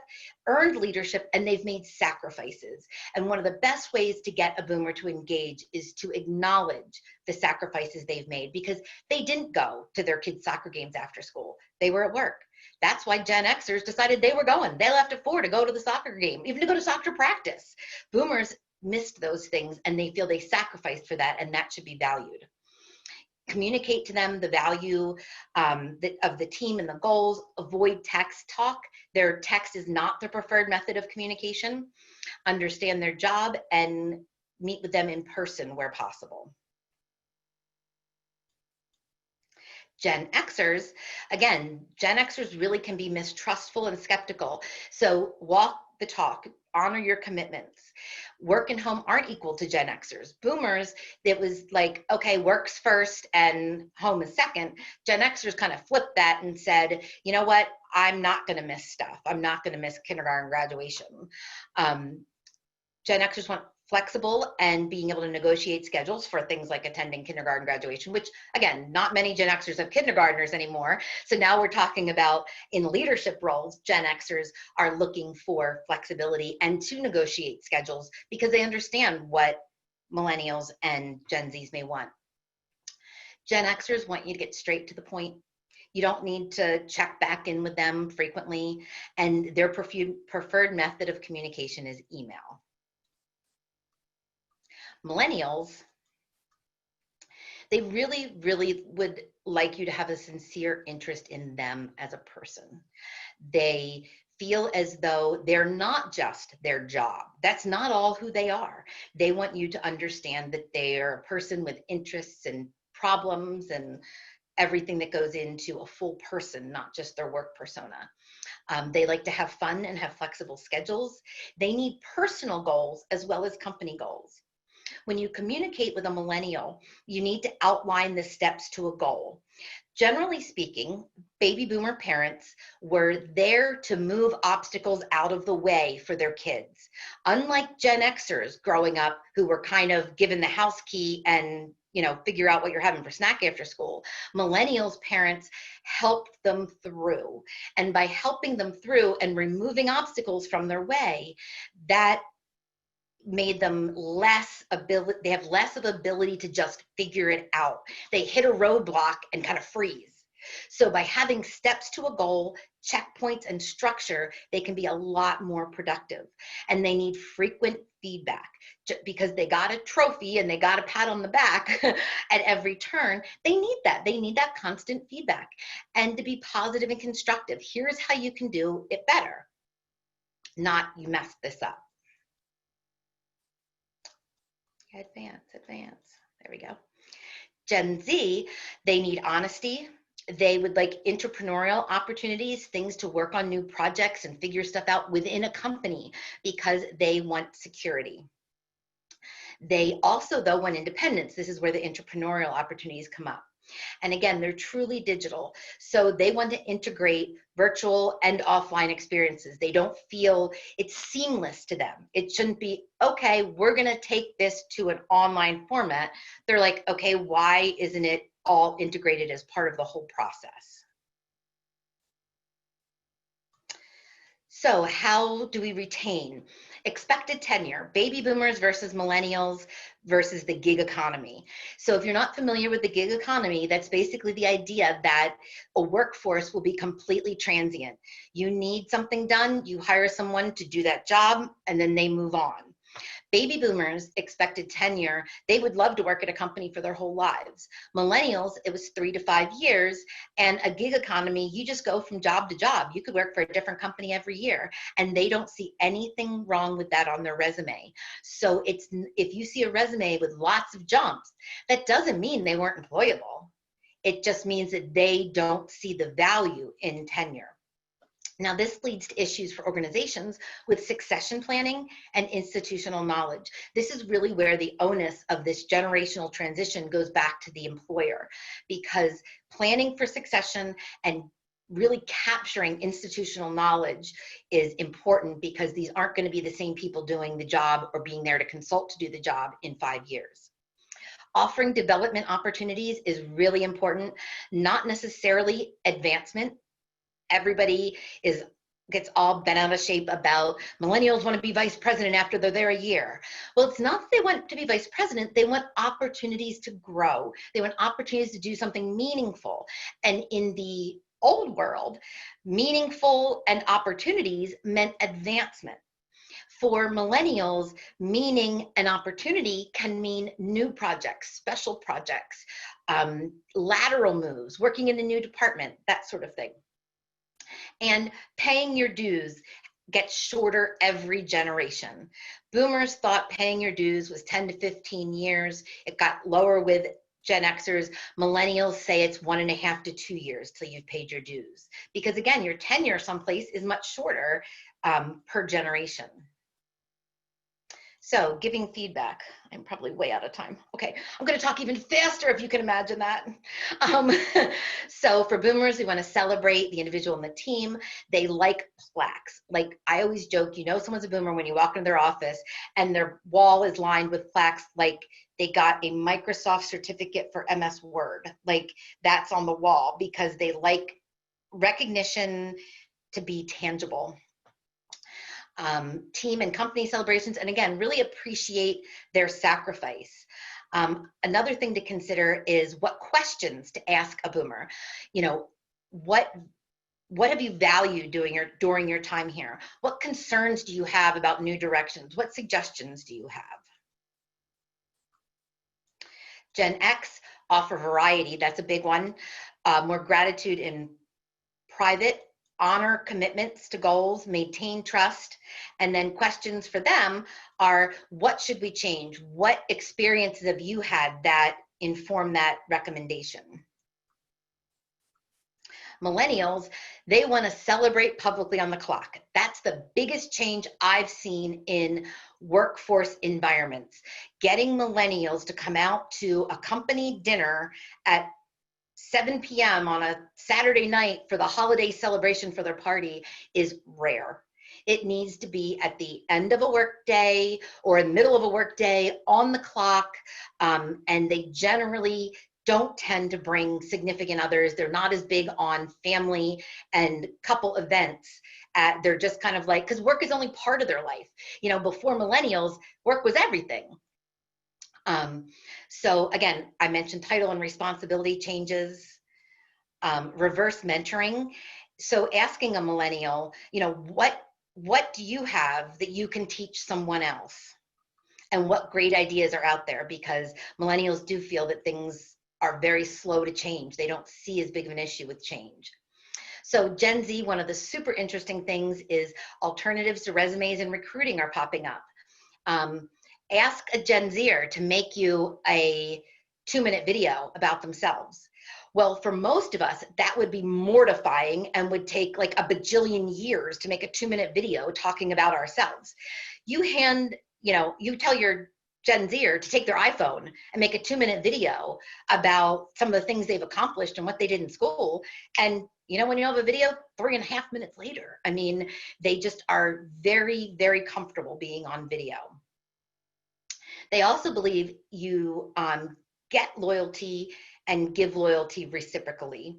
earned leadership, and they've made sacrifices. And one of the best ways to get a boomer to engage is to acknowledge the sacrifices they've made, because they didn't go to their kids' soccer games after school. They were at work. That's why Gen Xers decided they were going. They left at 4 to go to the soccer game, even to go to soccer practice. Boomers missed those things and they feel they sacrificed for that, and that should be valued. Communicate to them the value of the team and the goals. Avoid text talk. Their text is not their preferred method of communication. Understand their job and meet with them in person where possible. Gen Xers, again, Gen Xers really can be mistrustful and skeptical. So walk the talk, honor your commitments. Work and home aren't equal to Gen Xers. Boomers, it was like, okay, work's first and home is second. Gen Xers kind of flipped that and said, you know what, I'm not gonna miss stuff. I'm not gonna miss kindergarten graduation. Gen Xers want flexible and being able to negotiate schedules for things like attending kindergarten graduation, which again, not many Gen Xers have kindergartners anymore. So now we're talking about in leadership roles, Gen Xers are looking for flexibility and to negotiate schedules because they understand what millennials and Gen Zs may want. Gen Xers want you to get straight to the point. You don't need to check back in with them frequently, and their preferred method of communication is email. Millennials, they really, really would like you to have a sincere interest in them as a person. They feel as though they're not just their job. That's not all who they are. They want you to understand that they are a person with interests and problems and everything that goes into a full person, not just their work persona. They like to have fun and have flexible schedules. They need personal goals as well as company goals. When you communicate with a millennial, you need to outline the steps to a goal. Generally speaking, baby boomer parents were there to move obstacles out of the way for their kids. Unlike Gen Xers growing up who were kind of given the house key and figure out what you're having for snack after school, millennials parents helped them through. And by helping them through and removing obstacles from their way, that made them they have less of ability to just figure it out. They hit a roadblock and kind of freeze. So by having steps to a goal, checkpoints, and structure, they can be a lot more productive. And they need frequent feedback because they got a trophy and they got a pat on the back at every turn. They need that. They need that constant feedback and to be positive and constructive. Here's how you can do it better. Not you messed this up. Advance. There we go. Gen Z, they need honesty. They would like entrepreneurial opportunities, things to work on new projects and figure stuff out within a company because they want security. They also, though, want independence. This is where the entrepreneurial opportunities come up. And again, they're truly digital. So they want to integrate virtual and offline experiences. They don't feel it's seamless to them. It shouldn't be, okay, we're going to take this to an online format. They're like, okay, why isn't it all integrated as part of the whole process? So how do we retain? Expected tenure, baby boomers versus millennials versus the gig economy. So if you're not familiar with the gig economy, that's basically the idea that a workforce will be completely transient. You need something done, you hire someone to do that job, and then they move on. Baby boomers expected tenure. They would love to work at a company for their whole lives. Millennials, it was 3 to 5 years, and a gig economy, you just go from job to job. You could work for a different company every year, and they don't see anything wrong with that on their resume. So if you see a resume with lots of jumps, that doesn't mean they weren't employable. It just means that they don't see the value in tenure. Now, this leads to issues for organizations with succession planning and institutional knowledge. This is really where the onus of this generational transition goes back to the employer, because planning for succession and really capturing institutional knowledge is important, because these aren't going to be the same people doing the job or being there to consult to do the job in 5 years. Offering development opportunities is really important, not necessarily advancement. Everybody gets all bent out of shape about millennials want to be vice president after they're there a year. Well, it's not that they want to be vice president. They want opportunities to grow. They want opportunities to do something meaningful. And in the old world, meaningful and opportunities meant advancement. For millennials, meaning and opportunity can mean new projects, special projects, lateral moves, working in a new department, that sort of thing. And paying your dues gets shorter every generation. Boomers thought paying your dues was 10 to 15 years. It got lower with Gen Xers. Millennials say it's 1.5 to 2 years till you've paid your dues. Because again, your tenure someplace is much shorter per generation. So giving feedback, I'm probably way out of time. Okay, I'm gonna talk even faster if you can imagine that. So for boomers, we wanna celebrate the individual and the team. They like plaques. Like I always joke, someone's a boomer when you walk into their office and their wall is lined with plaques like they got a Microsoft certificate for MS Word. Like that's on the wall because they like recognition to be tangible. Team and company celebrations, and again, really appreciate their sacrifice. Another thing to consider is what questions to ask a boomer. What have you valued during your time here? What concerns do you have about new directions? What suggestions do you have? Gen X offer variety. That's a big one. More gratitude in private, honor commitments to goals, maintain trust, and then questions for them are, what should we change? What experiences have you had that inform that recommendation? Millennials, they want to celebrate publicly on the clock. That's the biggest change I've seen in workforce environments. Getting millennials to come out to a company dinner at 7 p.m. on a Saturday night for the holiday celebration for their party is rare. It needs to be at the end of a work day or in the middle of a work day on the clock, and they generally don't tend to bring significant others. They're not as big on family and couple events. They're just kind of like, because work is only part of their life. You know, before millennials, work was everything. So again, I mentioned title and responsibility changes, reverse mentoring. So asking a millennial, you know, what do you have that you can teach someone else? And what great ideas are out there? Because millennials do feel that things are very slow to change. They don't see as big of an issue with change. So Gen Z, one of the super interesting things is alternatives to resumes and recruiting are popping up. Ask a Gen Zer to make you a 2-minute video about themselves. Well, for most of us, that would be mortifying and would take like a bajillion years to make a 2-minute video talking about ourselves. You tell your Gen Zer to take their iPhone and make a 2-minute video about some of the things they've accomplished and what they did in school. And you know, when you have a video 3.5 minutes later, I mean, they just are very, very comfortable being on video. They also believe you get loyalty and give loyalty reciprocally.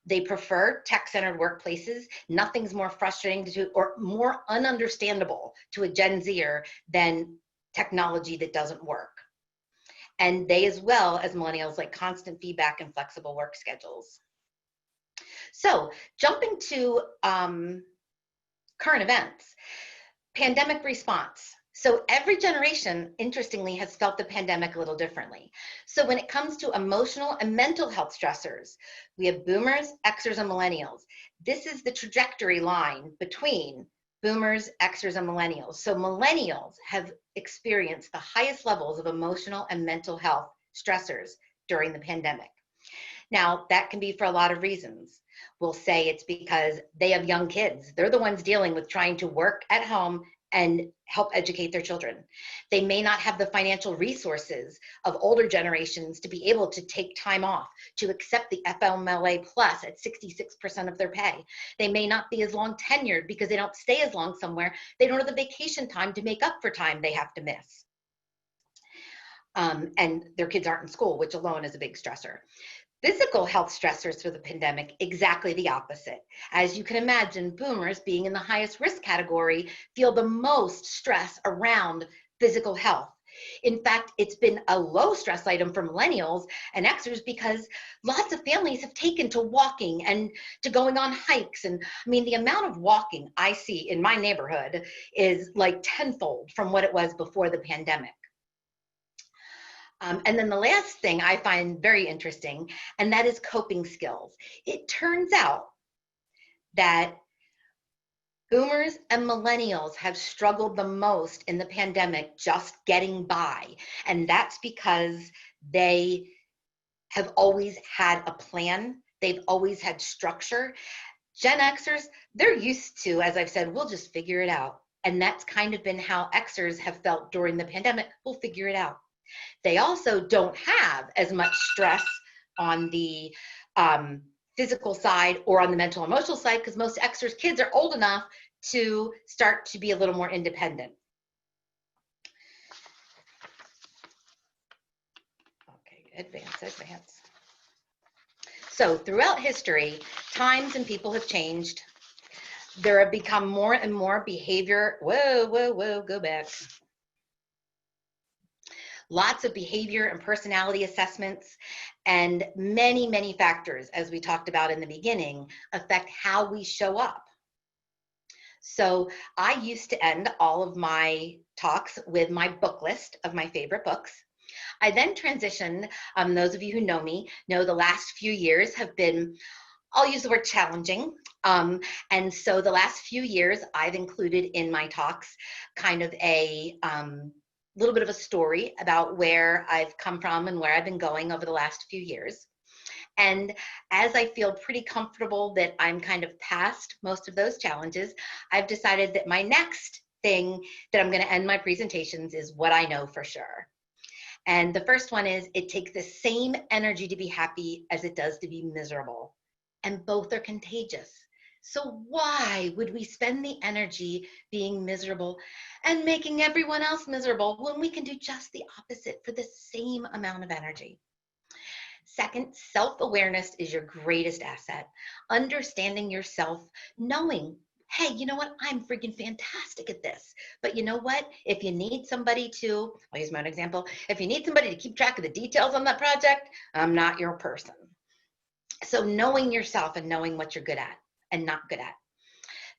They prefer tech-centered workplaces. Nothing's more frustrating to or more ununderstandable to a Gen Zer than technology that doesn't work. And they, as well as millennials, like constant feedback and flexible work schedules. So jumping to current events, pandemic response. So every generation, interestingly, has felt the pandemic a little differently. So when it comes to emotional and mental health stressors, we have boomers, Xers, and millennials. This is the trajectory line between boomers, Xers, and millennials. So millennials have experienced the highest levels of emotional and mental health stressors during the pandemic. Now, that can be for a lot of reasons. We'll say it's because they have young kids. They're the ones dealing with trying to work at home and help educate their children. They may not have the financial resources of older generations to be able to take time off, to accept the FMLA plus at 66% of their pay. They may not be as long tenured because they don't stay as long somewhere. They don't have the vacation time to make up for time they have to miss. And their kids aren't in school, which alone is a big stressor. Physical health stressors for the pandemic, exactly the opposite. As you can imagine, boomers, being in the highest risk category, feel the most stress around physical health. In fact, it's been a low stress item for millennials and Xers because lots of families have taken to walking and to going on hikes. And I mean, the amount of walking I see in my neighborhood is like tenfold from what it was before the pandemic. And then the last thing I find very interesting, and that is coping skills. It turns out that boomers and millennials have struggled the most in the pandemic just getting by. And that's because they have always had a plan. They've always had structure. Gen Xers, they're used to, as I've said, we'll just figure it out. And that's kind of been how Xers have felt during the pandemic. We'll figure it out. They also don't have as much stress on the physical side or on the mental emotional side because most Xers kids are old enough to start to be a little more independent. Okay, advance. So throughout history, times and people have changed. There have become more and more behavior. Go back. Lots of behavior and personality assessments, and many, many factors, as we talked about in the beginning, affect how we show up. So I used to end all of my talks with my book list of my favorite books. I then transitioned, those of you who know me know the last few years have been, I'll use the word challenging. And so the last few years I've included in my talks kind of a little bit of a story about where I've come from and where I've been going over the last few years. And as I feel pretty comfortable that I'm kind of past most of those challenges, I've decided that my next thing that I'm going to end my presentations is what I know for sure. And the first one is, it takes the same energy to be happy as it does to be miserable. And both are contagious. So why would we spend the energy being miserable and making everyone else miserable when we can do just the opposite for the same amount of energy? Second, self-awareness is your greatest asset. Understanding yourself, knowing, hey, you know what? I'm freaking fantastic at this. But you know what? If you need somebody to, I'll use my own example. If you need somebody to keep track of the details on that project, I'm not your person. So knowing yourself and knowing what you're good at and not good at.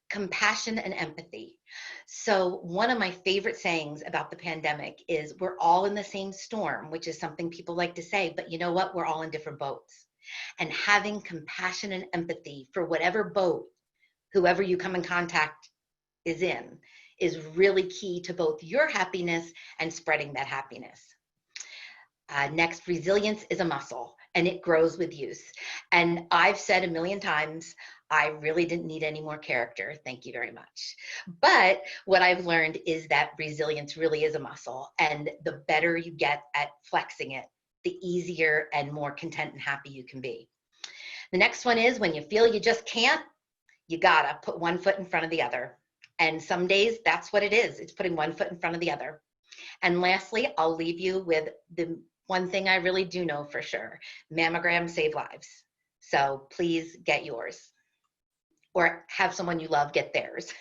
Compassion and empathy. So one of my favorite sayings about the pandemic is, we're all in the same storm, which is something people like to say, but you know what? We're all in different boats. And having compassion and empathy for whatever boat, whoever you come in contact is in, is really key to both your happiness and spreading that happiness. Next, resilience is a muscle and it grows with use. And I've said a million times, I really didn't need any more character. Thank you very much. But what I've learned is that resilience really is a muscle. And the better you get at flexing it, the easier and more content and happy you can be. The next one is, when you feel you just can't, you gotta put one foot in front of the other. And some days that's what it is. It's putting one foot in front of the other. And lastly, I'll leave you with the one thing I really do know for sure. Mammograms save lives. So please get yours, or have someone you love get theirs.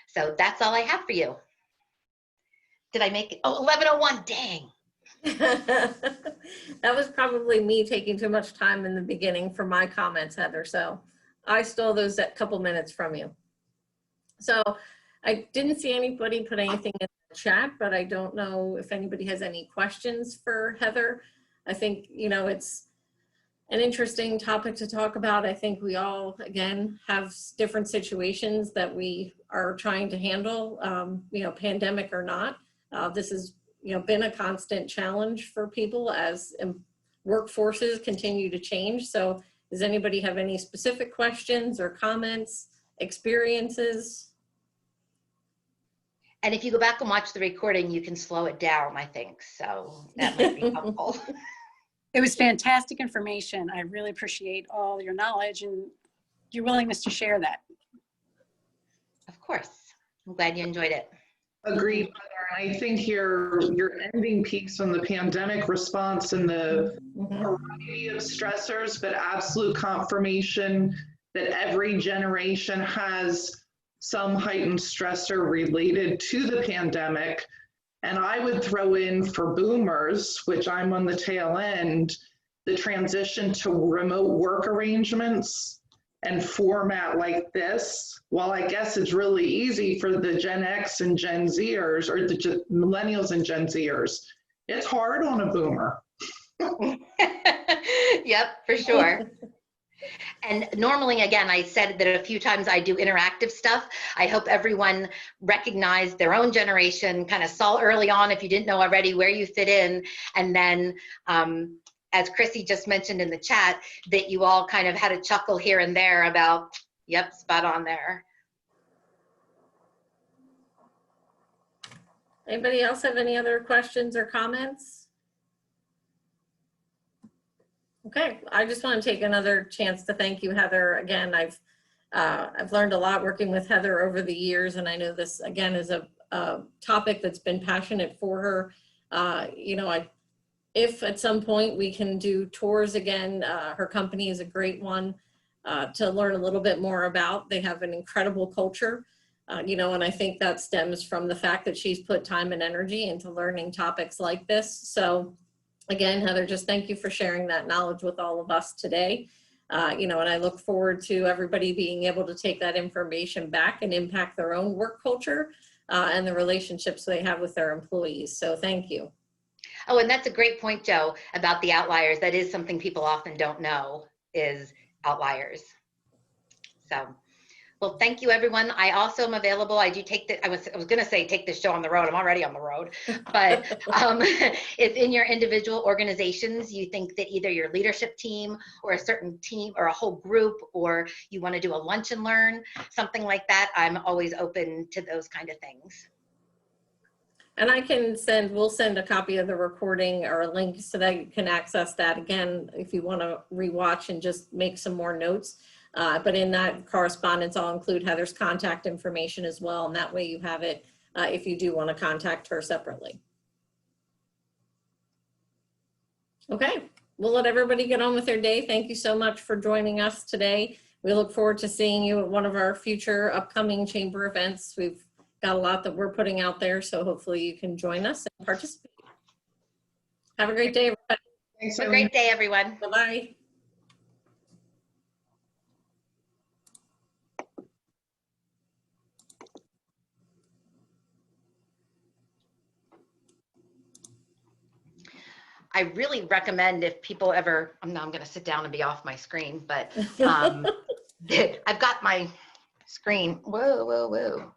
So that's all I have for you. Did I make it? Oh, 11:01, dang. That was probably me taking too much time in the beginning for my comments, Heather. So I stole those couple minutes from you. So I didn't see anybody put anything in the chat, but I don't know if anybody has any questions for Heather. I think, you know, it's an interesting topic to talk about. I think we all, again, have different situations that we are trying to handle, you know, pandemic or not. This has, you know, been a constant challenge for people as workforces continue to change. So does anybody have any specific questions or comments, experiences? And if you go back and watch the recording, you can slow it down, I think. So that might be helpful. It was fantastic information. I really appreciate all your knowledge and your willingness to share that. Of course. I'm glad you enjoyed it. Agreed, Heather. I think your ending piece on the pandemic response and the variety of stressors, but absolute confirmation that every generation has some heightened stressor related to the pandemic. And I would throw in for boomers, which I'm on the tail end, the transition to remote work arrangements and format like this. While I guess it's really easy for the Gen X and Gen Zers, or the millennials and Gen Zers, it's hard on a boomer. Yep, for sure. And normally, again, I said that a few times I do interactive stuff. I hope everyone recognized their own generation, kind of saw early on, if you didn't know already, where you fit in. And then, as Chrissy just mentioned in the chat, that you all kind of had a chuckle here and there about, yep, spot on there. Anybody else have any other questions or comments? Okay, I just want to take another chance to thank you, Heather. Again, I've learned a lot working with Heather over the years, and I know this again is a topic that's been passionate for her. You know, if at some point we can do tours again, her company is a great one to learn a little bit more about. They have an incredible culture, you know, and I think that stems from the fact that she's put time and energy into learning topics like this. So again, Heather, just thank you for sharing that knowledge with all of us today. You know, and I look forward to everybody being able to take that information back and impact their own work culture and the relationships they have with their employees. So thank you. Oh, and that's a great point, Joe, about the outliers. That is something people often don't know, is outliers. So Well, thank you, everyone. I also am available. I do take the, I was going to say take the show on the road. I'm already on the road. But if in your individual organizations, you think that either your leadership team or a certain team or a whole group, or you want to do a lunch and learn, something like that, I'm always open to those kind of things. And we'll send a copy of the recording or a link so that you can access that again if you want to rewatch and just make some more notes. But in that correspondence, I'll include Heather's contact information as well. And that way you have it if you do want to contact her separately. Okay, we'll let everybody get on with their day. Thank you so much for joining us today. We look forward to seeing you at one of our future upcoming chamber events. We've got a lot that we're putting out there, so hopefully you can join us and participate. Have a great day, everybody. Thanks, Have a great day, everyone. Bye-bye. I really recommend if people ever, I'm going to sit down and be off my screen, but I've got my screen. Whoa, whoa, whoa.